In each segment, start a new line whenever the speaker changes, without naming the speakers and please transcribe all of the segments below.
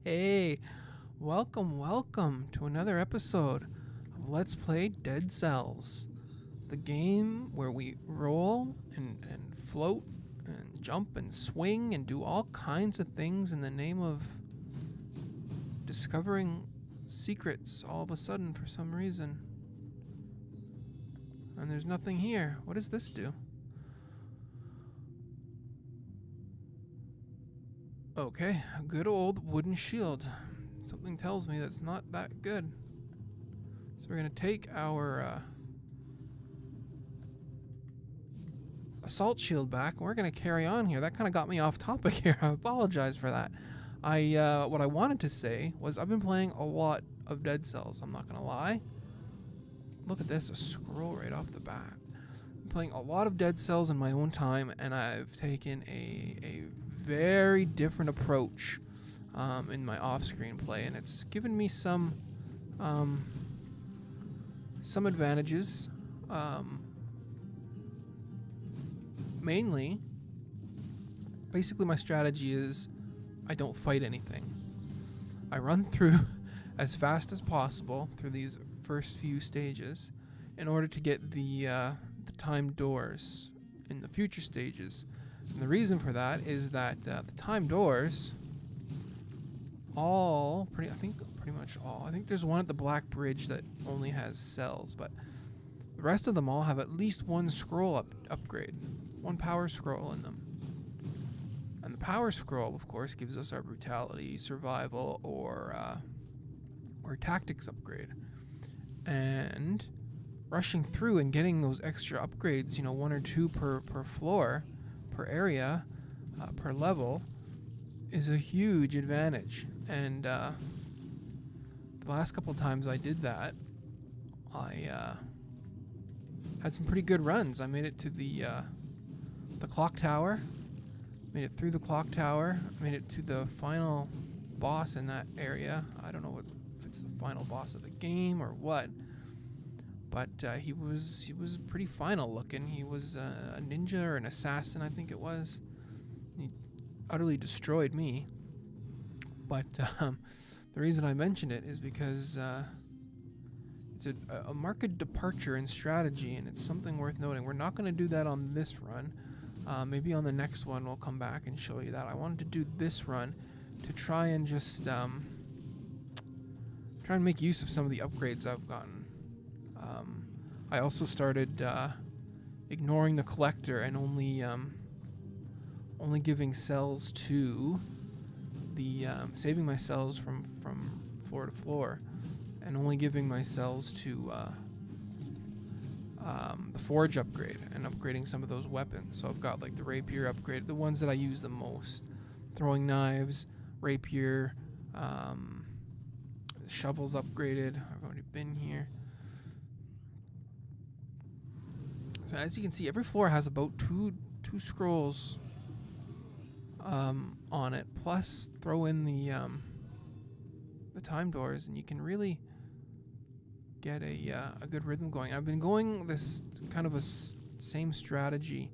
Hey, welcome to another episode of Let's Play Dead Cells, the game where we roll and float and jump and swing and do all kinds of things in the name of discovering secrets all of a sudden for some reason. And there's nothing here. What does this do? Okay, a good old wooden shield. Something tells me that's not that good. So we're gonna take our assault shield back, and we're gonna carry on here. That kind of got me off topic here. I apologize for that. What I wanted to say was I've been playing a lot of Dead Cells. I'm not gonna lie. Look at this, a scroll right off the bat. I'm playing a lot of Dead Cells in my own time, and I've taken a very different approach in my off-screen play, and it's given me some advantages. Mainly, basically my strategy is I don't fight anything. I run through as fast as possible through these first few stages in order to get the timed doors in the future stages. And the reason for that is that the timed doors, pretty much all. I think there's one at the Black Bridge that only has cells, but the rest of them all have at least one scroll upgrade, one power scroll in them. And the power scroll, of course, gives us our brutality, survival, or tactics upgrade. And rushing through and getting those extra upgrades, you know, one or two per floor, per area, per level, is a huge advantage. And the last couple times I did that, I had some pretty good runs. I made it to the clock tower, made it through the clock tower, made it to the final boss in that area. I don't know if it's the final boss of the game or what, but he was pretty final looking. He was a ninja or an assassin, I think it was. He utterly destroyed me. But the reason I mention it is because it's a marked departure in strategy, and it's something worth noting. We're not going to do that on this run. Maybe on the next one we'll come back and show you that. I wanted to do this run to try and just try and make use of some of the upgrades I've gotten. I also started ignoring the collector and only giving cells to the saving my cells from floor to floor, and only giving my cells to the forge upgrade and upgrading some of those weapons. So I've got like the rapier upgrade, the ones that I use the most: throwing knives, rapier, shovels upgraded. I've already been here. So as you can see, every floor has about two scrolls on it. Plus, throw in the time doors, and you can really get a good rhythm going. I've been going this kind of same strategy,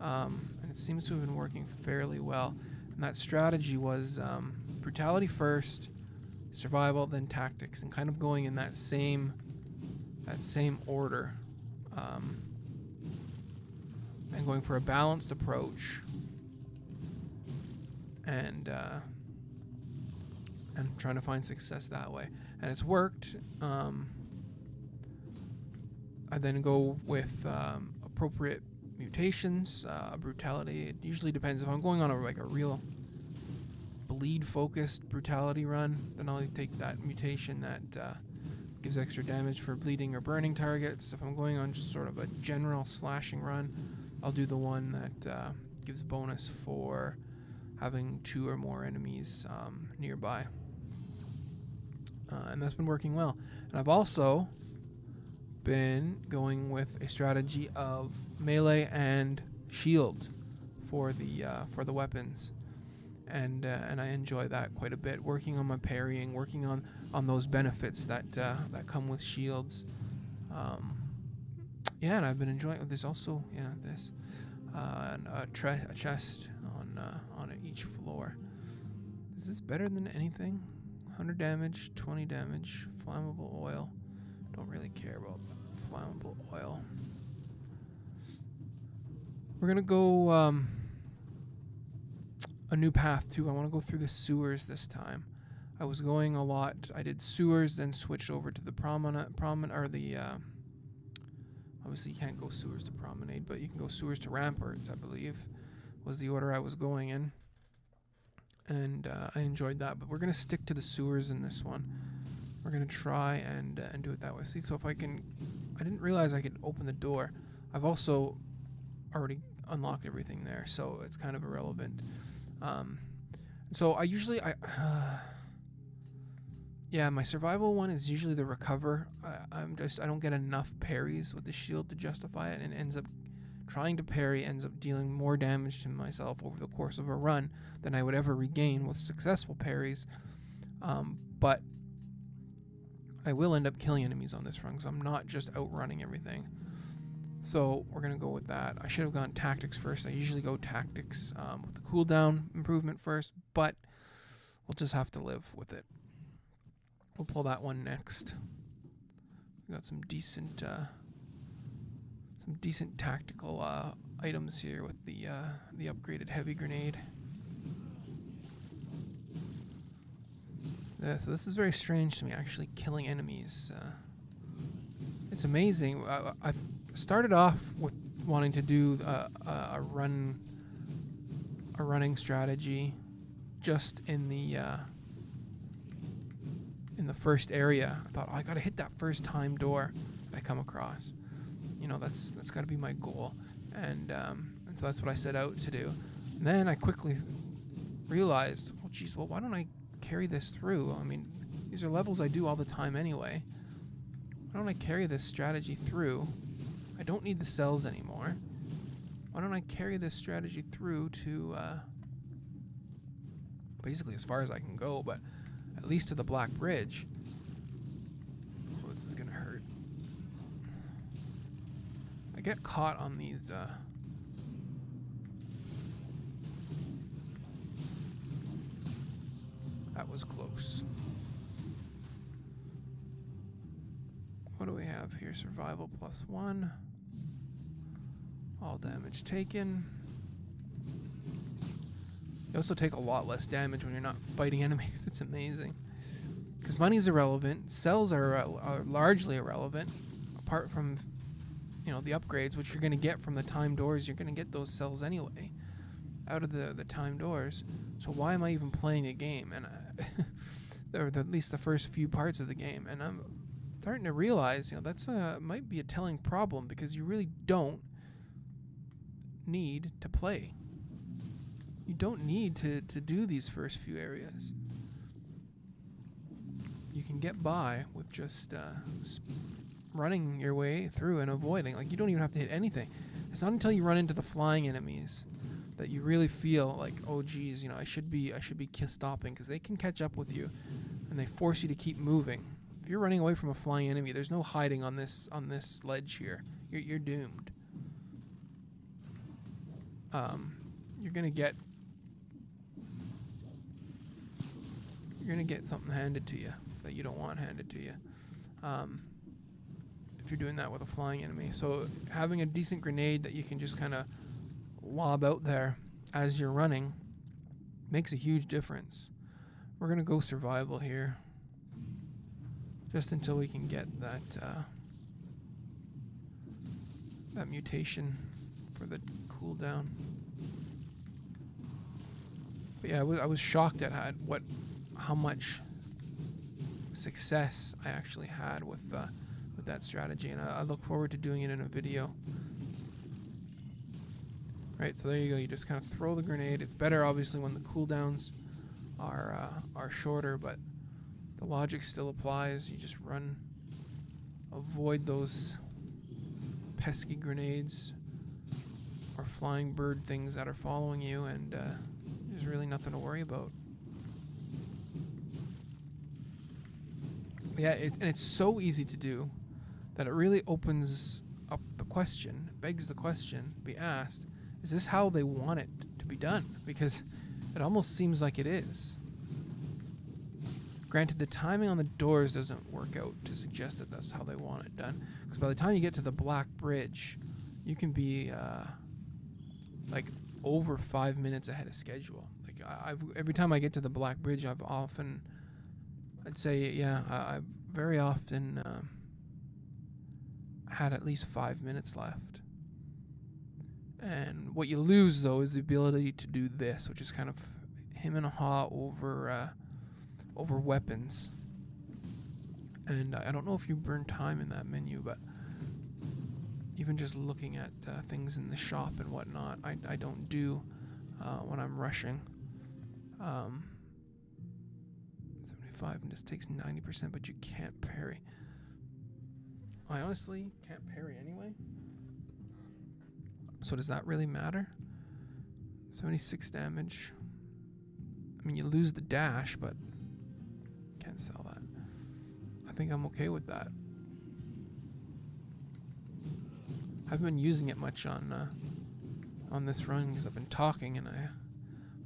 and it seems to have been working fairly well. And that strategy was brutality first, survival, then tactics, and kind of going in that same order, and going for a balanced approach, and trying to find success that way. And it's worked. I then go with appropriate mutations, brutality. It usually depends. If I'm going on a real bleed-focused brutality run, then I'll take that mutation that gives extra damage for bleeding or burning targets. If I'm going on just sort of a general slashing run, I'll do the one that gives bonus for having 2 or more enemies nearby. And that's been working well. And I've also been going with a strategy of melee and shield for the weapons, and I enjoy that quite a bit. Working on my parrying, working on those benefits that come with shields. Yeah, and I've been enjoying. There's also this and a chest on each floor. This this better than anything? 100 damage, 20 damage, flammable oil. Don't really care about flammable oil. We're gonna go a new path too. I want to go through the sewers this time. I was going a lot. I did sewers, then switched over to the promenade, or the. Obviously, you can't go sewers to promenade, but you can go sewers to ramparts, I believe, was the order I was going in. And I enjoyed that, but we're going to stick to the sewers in this one. We're going to try and do it that way. See, so if I can... I didn't realize I could open the door. I've also already unlocked everything there, so it's kind of irrelevant. So I usually... yeah, my survival one is usually the recover. I don't get enough parries with the shield to justify it, and ends up trying to parry ends up dealing more damage to myself over the course of a run than I would ever regain with successful parries. But I will end up killing enemies on this run because I'm not just outrunning everything. So we're going to go with that. I should have gone tactics first. I usually go tactics with the cooldown improvement first, but we'll just have to live with it. We'll pull that one next. We got some decent tactical items here with the upgraded heavy grenade. Yeah, so this is very strange to me, actually killing enemies. It's amazing. I've started off with wanting to do a running strategy just in the first area. I thought, oh, I gotta hit that first time door that I come across. You know, that's got to be my goal, and so that's what I set out to do. And then I quickly realized, well, geez, well, why don't I carry this through? I mean, these are levels I do all the time anyway. Why don't I carry this strategy through? I don't need the cells anymore. Why don't I carry this strategy through to basically as far as I can go, but at least to the Black Bridge. Oh, this is gonna hurt. I get caught on these that was close. What do we have here? Survival +1. All damage taken. You also take a lot less damage when you're not fighting enemies. It's amazing. Because money's irrelevant. Cells are largely irrelevant. Apart from, you know, the upgrades, which you're going to get from the time doors. You're going to get those cells anyway out of the time doors. So why am I even playing a game? And or at least the first few parts of the game. And I'm starting to realize, you know, that's might be a telling problem, because you really don't need to play. You don't need to do these first few areas. You can get by with just running your way through and avoiding. Like, you don't even have to hit anything. It's not until you run into the flying enemies that you really feel like, oh geez, you know, I should be stopping, because they can catch up with you and they force you to keep moving. If you're running away from a flying enemy, there's no hiding on this ledge here. You're doomed. You're gonna get something handed to you that you don't want handed to you if you're doing that with a flying enemy. So having a decent grenade that you can just kind of lob out there as you're running makes a huge difference. We're gonna go survival here just until we can get that that mutation for the cooldown. But yeah, I was shocked at how much success I actually had with that strategy, and I look forward to doing it in a video. Right, so there you go. You just kind of throw the grenade. It's better, obviously, when the cooldowns are shorter, but the logic still applies. You just run, avoid those pesky grenades or flying bird things that are following you, and there's really nothing to worry about. Yeah, and it's so easy to do that it really opens up the question, begs the question to be asked, is this how they want it to be done? Because it almost seems like it is. Granted, the timing on the doors doesn't work out to suggest that that's how they want it done. Because by the time you get to the Black Bridge, you can be like over 5 minutes ahead of schedule. Like every time I get to the Black Bridge, I'd say, yeah, I've very often had at least 5 minutes left. And what you lose, though, is the ability to do this, which is kind of him and a haw over weapons. And I don't know if you burn time in that menu, but even just looking at things in the shop and whatnot, I don't do when I'm rushing. 75 and this takes 90%, but you can't parry. I honestly can't parry anyway. So does that really matter? 76 damage. I mean, you lose the dash, but can't sell that. I think I'm okay with that. I haven't been using it much on this run because I've been talking, and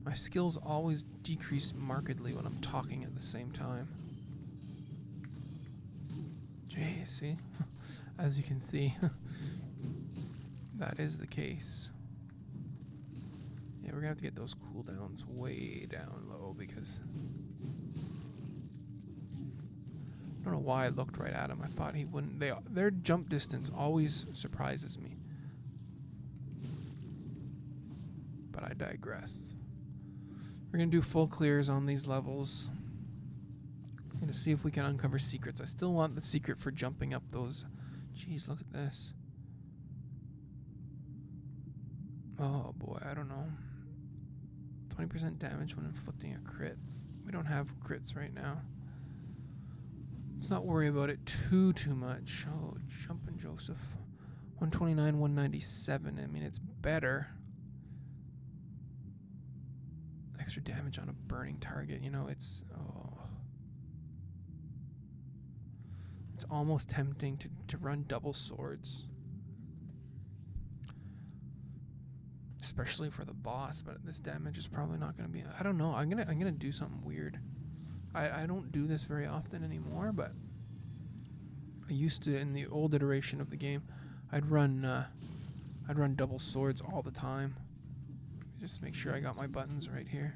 my skills always decrease markedly when I'm talking at the same time. Jeez, see? As you can see, that is the case. Yeah, we're gonna have to get those cooldowns way down low because I don't know why I looked right at him. I thought he wouldn't. Their jump distance always surprises me. But I digress. We're gonna do full clears on these levels. I'm gonna see if we can uncover secrets. I still want the secret for jumping up those. Jeez, look at this. Oh boy, I don't know. 20% damage when inflicting a crit. We don't have crits right now. Let's not worry about it too much. Oh, Jumpin' Joseph. 129, 197. I mean, it's better. Extra damage on a burning target. You know, it's almost tempting to run double swords. Especially for the boss, but this damage is probably not going to be. I don't know. I'm gonna do something weird. I don't do this very often anymore, but I used to in the old iteration of the game. I'd run double swords all the time. Just make sure I got my buttons right here.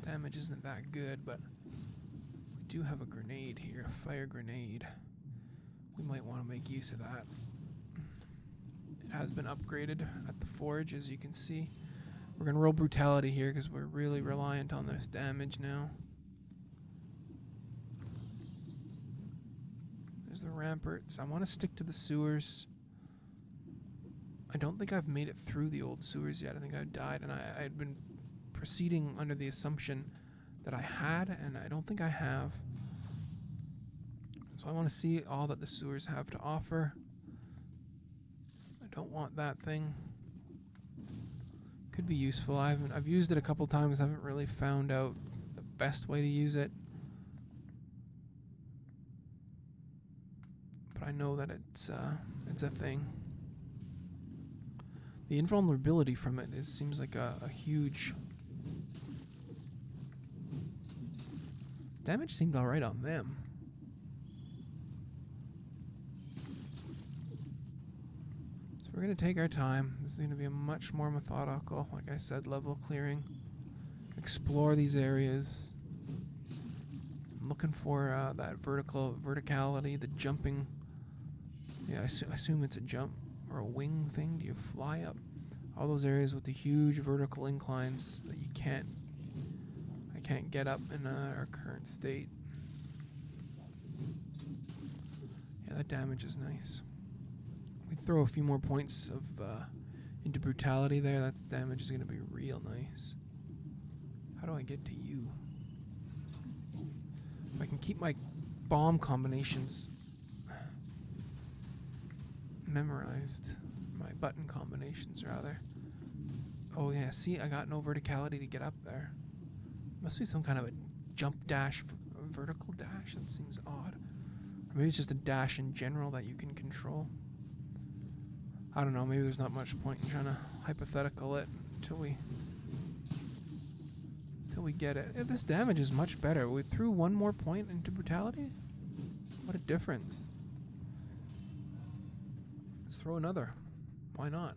Damage isn't that good, but we do have a grenade here, a fire grenade. We might want to make use of that. It has been upgraded at the forge, as you can see. We're going to roll brutality here because we're really reliant on this damage now. There's the ramparts. I want to stick to the sewers. I don't think I've made it through the old sewers yet. I think I've died, and I had been proceeding under the assumption that I had, and I don't think I have. So I want to see all that the sewers have to offer. I don't want that thing. Could be useful. I've used it a couple times. I haven't really found out the best way to use it. But I know that it's a thing. The invulnerability from it seems like a huge... Damage seemed alright on them. So we're going to take our time. This is going to be a much more methodical, like I said, level clearing. Explore these areas. I'm looking for that verticality, the jumping. Yeah, I assume it's a jump or a wing thing. Do you fly up? All those areas with the huge vertical inclines that I can't get up in our current state. Yeah, that damage is nice. We throw a few more points of into brutality there. That damage is going to be real nice. How do I get to you? If I can keep my bomb combinations memorized. My button combinations, rather. Oh yeah, see, I got no verticality to get up there. Must be some kind of a jump dash, a vertical dash. That seems odd. Or maybe it's just a dash in general that you can control. I don't know, maybe there's not much point in trying to hypothetical it until we till we get it. This damage is much better. We threw one more point into brutality? What a difference. Let's throw another. Why not?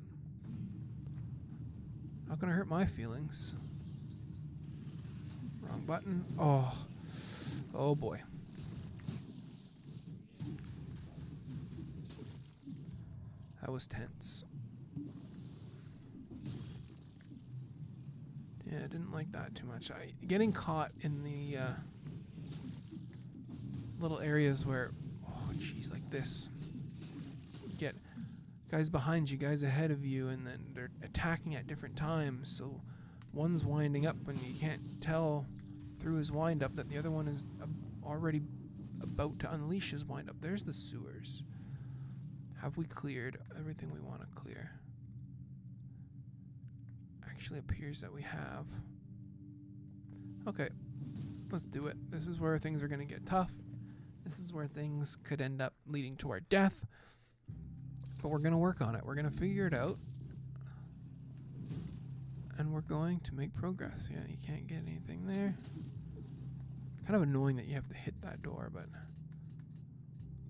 Not gonna hurt my feelings. Wrong button. Oh. Oh boy. That was tense. Yeah, I didn't like that too much. Getting caught in the little areas where, oh jeez, like this. You get guys behind you, guys ahead of you, and then they're attacking at different times. So one's winding up and you can't tell through his wind up that the other one is already about to unleash his wind up. There's the sewers. Have we cleared everything we want to clear? Actually appears that we have. Okay, let's do it. This is where things are going to get tough. This is where things could end up leading to our death. But we're going to work on it. We're going to figure it out. And we're going to make progress. Yeah, you can't get anything there. Kind of annoying that you have to hit that door, but...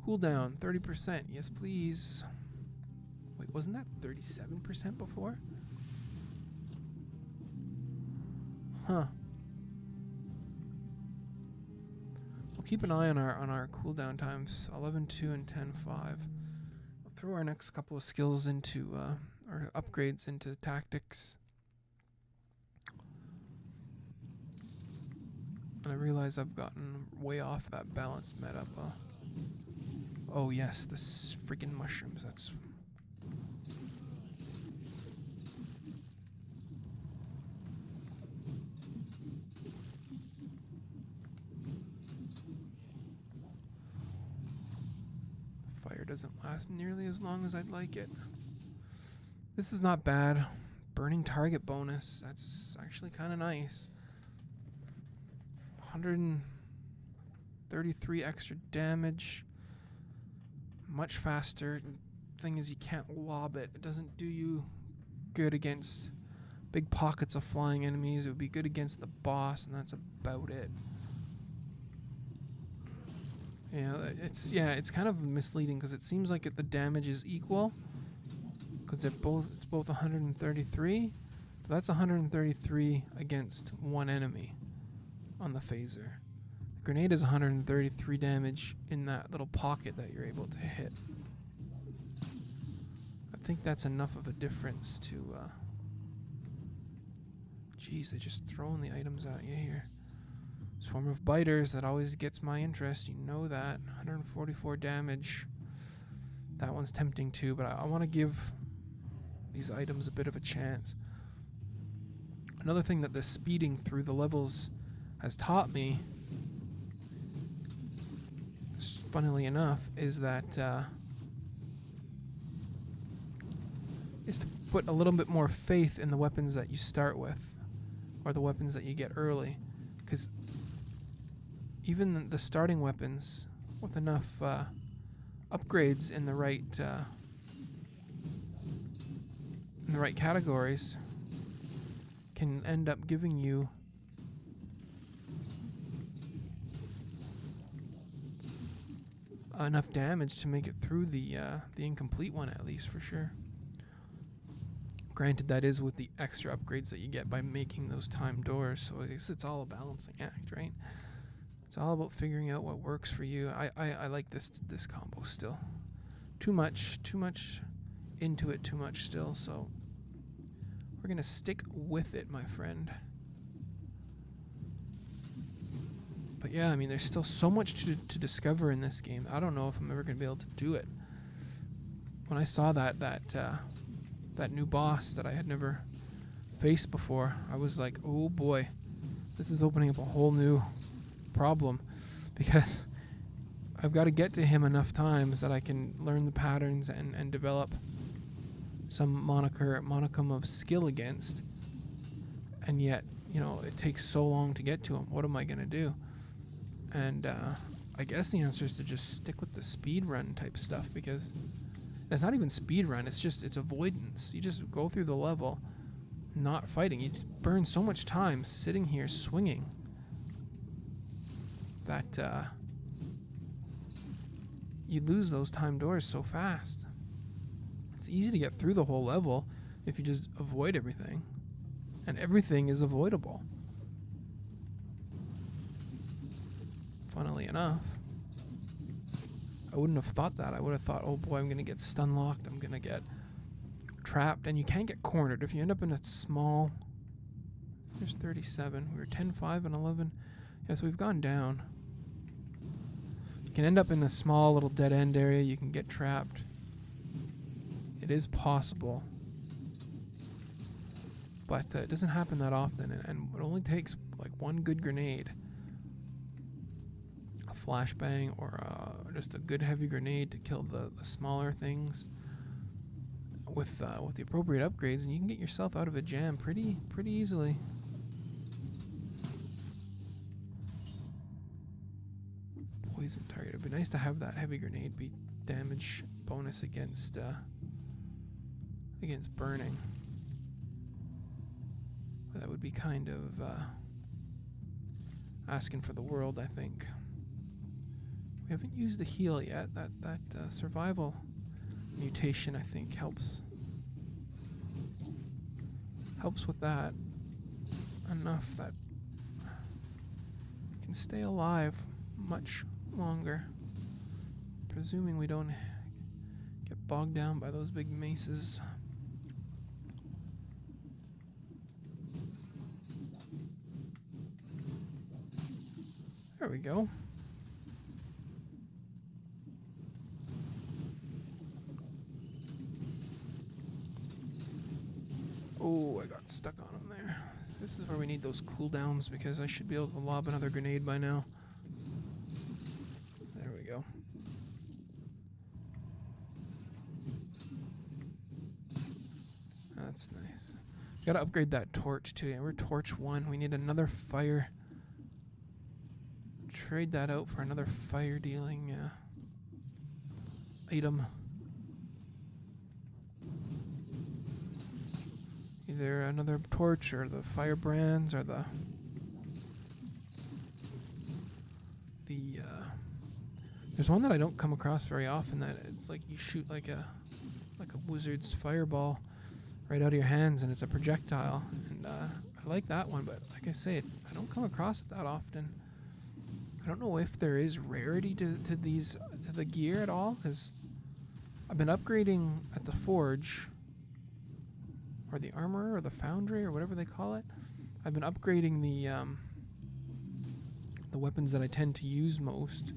Cooldown, 30%. Yes, please. Wait, wasn't that 37% before? Huh. We'll keep an eye on our cooldown times. 11.2 and 10.5. We'll throw our next couple of skills into our upgrades into tactics. And I realize I've gotten way off that balanced meta. Oh yes, the freaking mushrooms. That's... Fire doesn't last nearly as long as I'd like it. This is not bad. Burning target bonus. That's actually kind of nice. 133 extra damage. Much faster. Thing is, you can't lob it. It doesn't do you good against big pockets of flying enemies. It would be good against the boss, and that's about it. Yeah, it's kind of misleading because it seems like the damage is equal because it's both 133. But that's 133 against one enemy on the phaser. The grenade is 133 damage in that little pocket that you're able to hit. I think that's enough of a difference to... Jeez, they just throwing the items at you here. Swarm of biters, that always gets my interest. You know that. 144 damage. That one's tempting too, but I want to give these items a bit of a chance. Another thing that the speeding through the levels has taught me, funnily enough, is that is to put a little bit more faith in the weapons that you start with, or the weapons that you get early, because even the starting weapons with enough upgrades in the right categories can end up giving you enough damage to make it through the incomplete one, at least, for sure. Granted, that is with the extra upgrades that you get by making those timed doors, so I guess it's all a balancing act, right? It's all about figuring out what works for you. I like this combo still. Too much into it, too much still, so we're gonna stick with it, my friend. But yeah, I mean, there's still so much to discover in this game. I don't know if I'm ever gonna be able to do it. When I saw that new boss that I had never faced before, I was like, oh boy, this is opening up a whole new problem, because I've got to get to him enough times that I can learn the patterns and develop some monicum of skill against, and yet, you know, it takes so long to get to him. What am I gonna do? And I guess the answer is to just stick with the speed run type stuff, because it's not even speed run, it's avoidance. You just go through the level not fighting. You just burn so much time sitting here swinging that you lose those time doors so fast. It's easy to get through the whole level if you just avoid everything. And everything is avoidable. Funnily enough. I wouldn't have thought that. I would have thought, oh boy, I'm going to get stun locked. I'm going to get trapped. And you can't get cornered. If you end up in a small... There's 37. We were 10, 5, and 11. Yeah, so we've gone down. You can end up in a small little dead end area. You can get trapped. It is possible. But it doesn't happen that often. And it only takes like one good grenade. A flashbang or just a good heavy grenade to kill the smaller things with the appropriate upgrades, and you can get yourself out of a jam pretty easily. Poison target. It'd be nice to have that heavy grenade be damage bonus against burning. But that would be kind of asking for the world, I think. We haven't used the heal yet. That survival mutation, I think, helps with that enough that we can stay alive much longer, presuming we don't get bogged down by those big maces. There we go. Oh, I got stuck on him there. This is where we need those cooldowns because I should be able to lob another grenade by now. There we go. That's nice. Gotta upgrade that torch too. Yeah, we're torch 1. We need another fire. Trade that out for another fire dealing item. Either another torch or the firebrands or the there's one that I don't come across very often that it's like you shoot like a wizard's fireball right out of your hands and it's a projectile, and I like that one, but like I say, I don't come across it that often. I don't know if there is rarity to the gear at all, because I've been upgrading at the forge or the armor or the foundry or whatever they call it. I've been upgrading the weapons that I tend to use most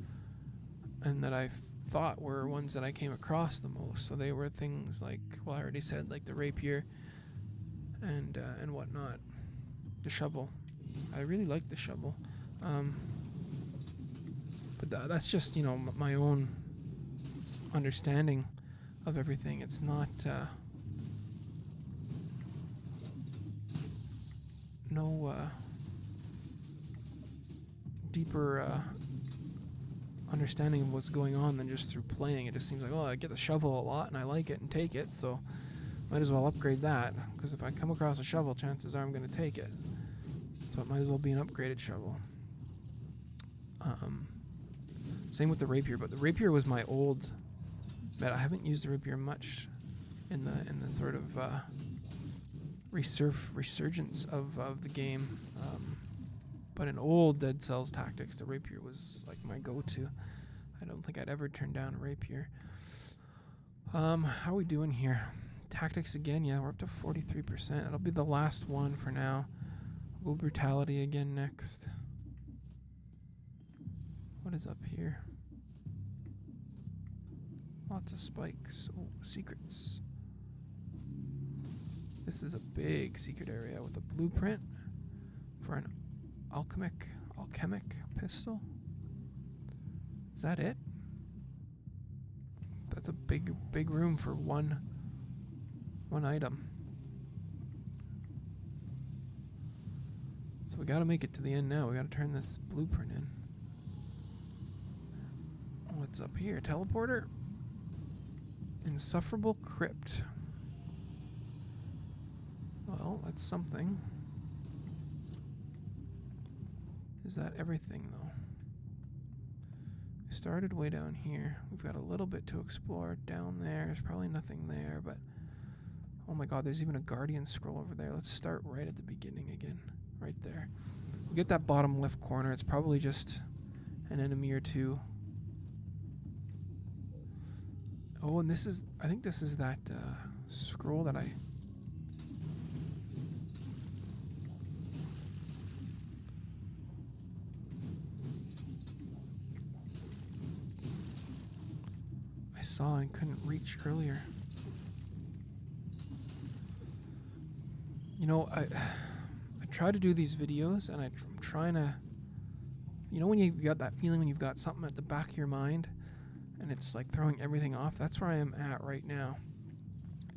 and that I thought were ones that I came across the most. So they were things like, well, I already said, like the rapier and whatnot. The shovel. I really like the shovel. But that's just, my own understanding of everything. It's not no deeper understanding of what's going on than just through playing. It just seems like, oh, I get the shovel a lot and I like it and take it, so might as well upgrade that, because if I come across a shovel, chances are I'm going to take it. So it might as well be an upgraded shovel. Same with the rapier, but the rapier was my old bet. I haven't used the rapier much in the sort of resurgence of the game. But in old Dead Cells tactics, the rapier was like my go-to. I don't think I'd ever turn down a rapier. How are we doing here? Tactics again, yeah, we're up to 43%. It'll be the last one for now. We'll brutality again next. What is up here? Lots of spikes. Oh, secrets. This is a big secret area with a blueprint for an alchemic pistol. Is that it? That's a big room for one item. So we gotta make it to the end now. We gotta turn this blueprint in. What's up here? Teleporter? Insufferable crypt. Well, that's something. Is that everything, though? We started way down here. We've got a little bit to explore down there. There's probably nothing there, but... Oh my god, there's even a guardian scroll over there. Let's start right at the beginning again. Right there. We'll get that bottom left corner. It's probably just an enemy or two. Oh, and this is... I think this is that scroll that I... saw and couldn't reach earlier. You know, I try to do these videos, and I'm trying to... You know when you've got that feeling when you've got something at the back of your mind, and it's like throwing everything off? That's where I am at right now.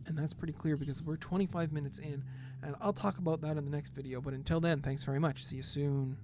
And that's pretty clear because we're 25 minutes in, and I'll talk about that in the next video. But until then, thanks very much. See you soon.